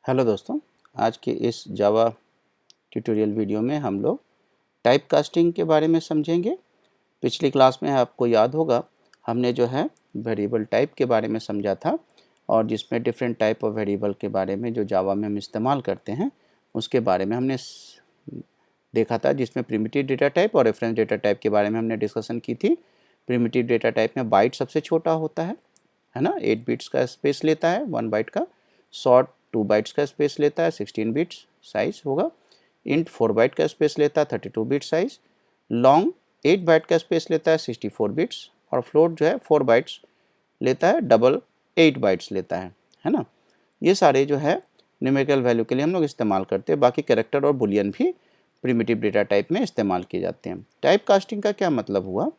Hello दोस्तों, आज के इस जावा ट्यूटोरियल वीडियो में हम लोग टाइप कास्टिंग के बारे में समझेंगे। पिछली क्लास में आपको याद होगा हमने जो है वेरिएबल टाइप के बारे में समझा था और जिसमें डिफरेंट टाइप ऑफ वेरिएबल के बारे में जो जावा में हम इस्तेमाल करते हैं उसके बारे में हमने देखा था, जिसमें प्रिमिटिव डेटा टाइप और रेफरेंस डेटा टाइप के बारे में हमने डिस्कशन की थी। प्रिमिटिव डेटा टाइप में बाइट सबसे छोटा होता है ना, 8 बिट्स का स्पेस लेता है 1 बाइट का। शॉर्ट 2 बाइट्स का स्पेस लेता है 16 बिट्स साइज होगा। इंट 4 बाइट का स्पेस लेता है 32 बिट साइज। लॉन्ग 8 बाइट का स्पेस लेता है 64 बिट्स और फ्लोट जो है 4 बाइट्स लेता है, डबल 8 बाइट्स लेता है ना। ये सारे जो है न्यूमेरिकल वैल्यू के लिए हम लोग इस्तेमाल करते हैं। बाकी कैरेक्टर और बुलियन भी प्रिमिटिव डेटा टाइप में इस्तेमाल किए जाते हैं। टाइप कास्टिंग का क्या मतलब हुआ?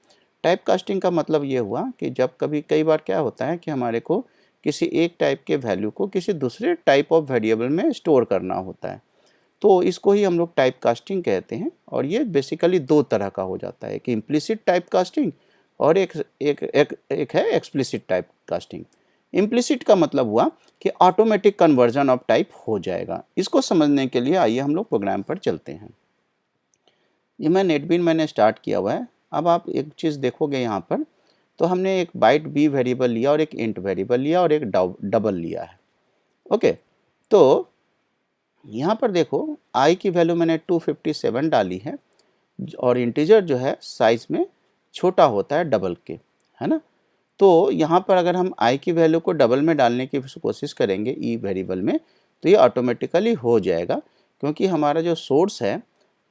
टाइप कास्टिंग का मतलब ये हुआ कि जब कई बार क्या होता है कि हमारे को किसी एक टाइप के वैल्यू को किसी दूसरे टाइप ऑफ वेरिएबल में स्टोर करना होता है, तो इसको ही हम लोग टाइप कास्टिंग कहते हैं। और ये बेसिकली दो तरह का हो जाता है कि इम्प्लिसिट टाइप कास्टिंग और एक है एक्सप्लिसिट टाइप कास्टिंग। इम्प्लिसिट का मतलब हुआ कि ऑटोमेटिक कन्वर्जन ऑफ टाइप हो जाएगा। इसको समझने के लिए आइए हम लोग प्रोग्राम पर चलते हैं। ये नेटबीन मैंने स्टार्ट किया हुआ है। अब आप एक चीज़ देखोगे यहाँ पर, तो हमने एक बाइट बी वेरिएबल लिया और एक इंट वेरिएबल लिया और एक डबल लिया है। ओके, तो यहाँ पर देखो आई की वैल्यू मैंने 257 डाली है और इंटीजर जो है साइज में छोटा होता है डबल के, है ना। तो यहाँ पर अगर हम आई की वैल्यू को डबल में डालने की कोशिश करेंगे ई वेरिएबल में, तो ये ऑटोमेटिकली हो जाएगा, क्योंकि हमारा जो सोर्स है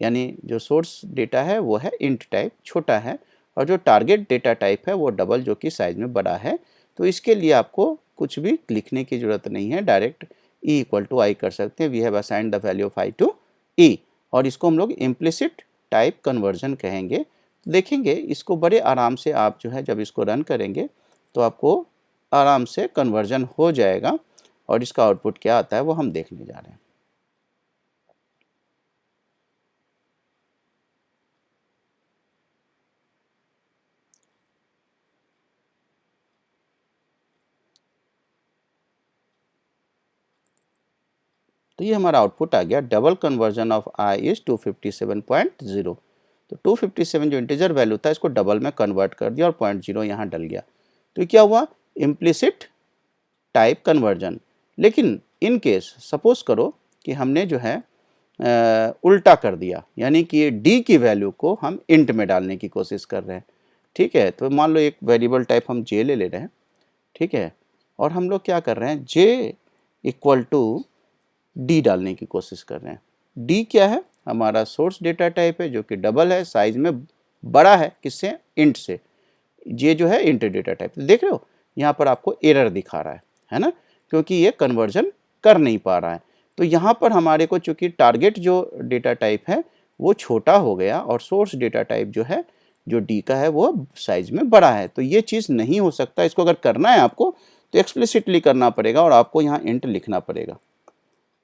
यानी जो सोर्स डेटा है वो है इंट टाइप छोटा है और जो टारगेट डेटा टाइप है वो डबल जो कि साइज में बड़ा है। तो इसके लिए आपको कुछ भी लिखने की ज़रूरत नहीं है, direct E equal to I कर सकते हैं। We have assigned the value of I to E और इसको हम लोग इम्प्लिसिट टाइप कन्वर्जन कहेंगे। देखेंगे इसको बड़े आराम से आप जो है जब इसको रन करेंगे तो आपको आराम से कन्वर्जन हो जाएगा और इसका आउटपुट क्या आता है वो हम देखने जा रहे हैं। तो ये हमारा आउटपुट आ गया, double conversion of I is 257.0। तो 257 जो इंटीजर वैल्यू था इसको डबल में कन्वर्ट कर दिया और 0.0 यहाँ डल गया। तो क्या हुआ? Implicit type conversion. लेकिन इन केस सपोज करो कि हमने जो है उल्टा कर दिया, यानी कि डी की वैल्यू को हम इंट में डालने की कोशिश कर रहे हैं। ठीक है, तो मान लो एक वेरिएबल टाइप हम जे ले रहे हैं, ठीक है, और हम लोग क्या कर रहे हैं, जे इक्वल टू डी डालने की कोशिश कर रहे हैं। डी क्या है? हमारा सोर्स डेटा टाइप है जो कि डबल है, साइज में बड़ा है, किससे? इंट से। जे जो है इंट डेटा टाइप। देख रहे हो यहाँ पर आपको एरर दिखा रहा है ना, क्योंकि ये कन्वर्जन कर नहीं पा रहा है। तो यहाँ पर हमारे को चूंकि टारगेट जो डेटा टाइप है वो छोटा हो गया और सोर्स डेटा टाइप जो है जो डी का है वो साइज में बड़ा है। तो ये चीज़ नहीं हो सकता। इसको अगर करना है आपको तो एक्सप्लिसिटली करना पड़ेगा और आपको यहाँ इंट लिखना पड़ेगा।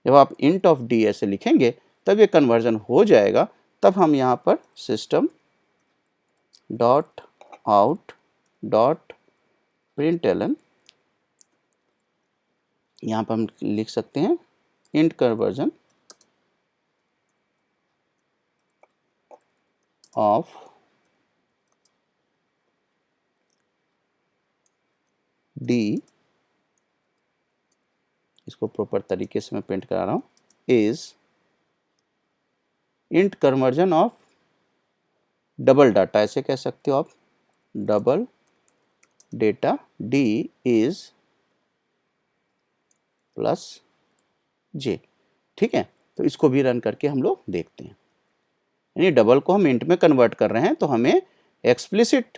जब आप इंट ऑफ डी ऐसे लिखेंगे तब ये कन्वर्जन हो जाएगा। तब हम यहाँ पर system dot out dot println यहाँ पर हम लिख सकते हैं इंट कन्वर्जन ऑफ डी, इसको प्रॉपर तरीके से मैं प्रिंट करा रहा हूँ, is int conversion of double data, ऐसे कह सकते हो आप, double data D is plus J. ठीक है, तो इसको भी रन करके हम लोग देखते हैं। यानी डबल को हम इंट में कन्वर्ट कर रहे हैं तो हमें एक्सप्लिसिट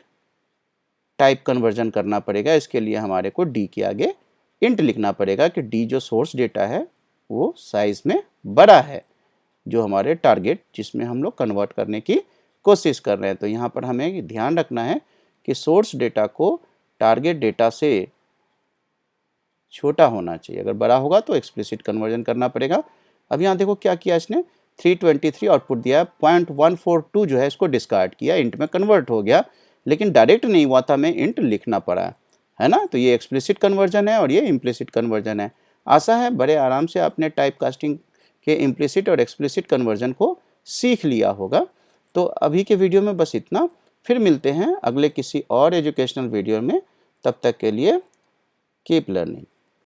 टाइप कन्वर्जन करना पड़ेगा। इसके लिए हमारे को डी के आगे इंट लिखना पड़ेगा कि डी जो सोर्स डेटा है वो साइज में बड़ा है, जो हमारे टारगेट जिसमें हम लोग कन्वर्ट करने की कोशिश कर रहे हैं। तो यहाँ पर हमें ध्यान रखना है कि सोर्स डेटा को टारगेट डेटा से छोटा होना चाहिए। अगर बड़ा होगा तो एक्सप्लिसिट कन्वर्जन करना पड़ेगा। अब यहाँ देखो क्या किया इसने, 323 आउटपुट दिया है, 0.142 जो है इसको डिस्कार्ड किया, इंट में कन्वर्ट हो गया, लेकिन डायरेक्ट नहीं हुआ था, हमें इंट लिखना पड़ा है ना। तो ये एक्सप्लिसिट कन्वर्जन है और ये इम्प्लिसिट कन्वर्जन है। आशा है बड़े आराम से आपने टाइप कास्टिंग के इम्प्लिसिट और एक्सप्लिसिट कन्वर्जन को सीख लिया होगा। तो अभी के वीडियो में बस इतना, फिर मिलते हैं अगले किसी और एजुकेशनल वीडियो में। तब तक के लिए कीप लर्निंग।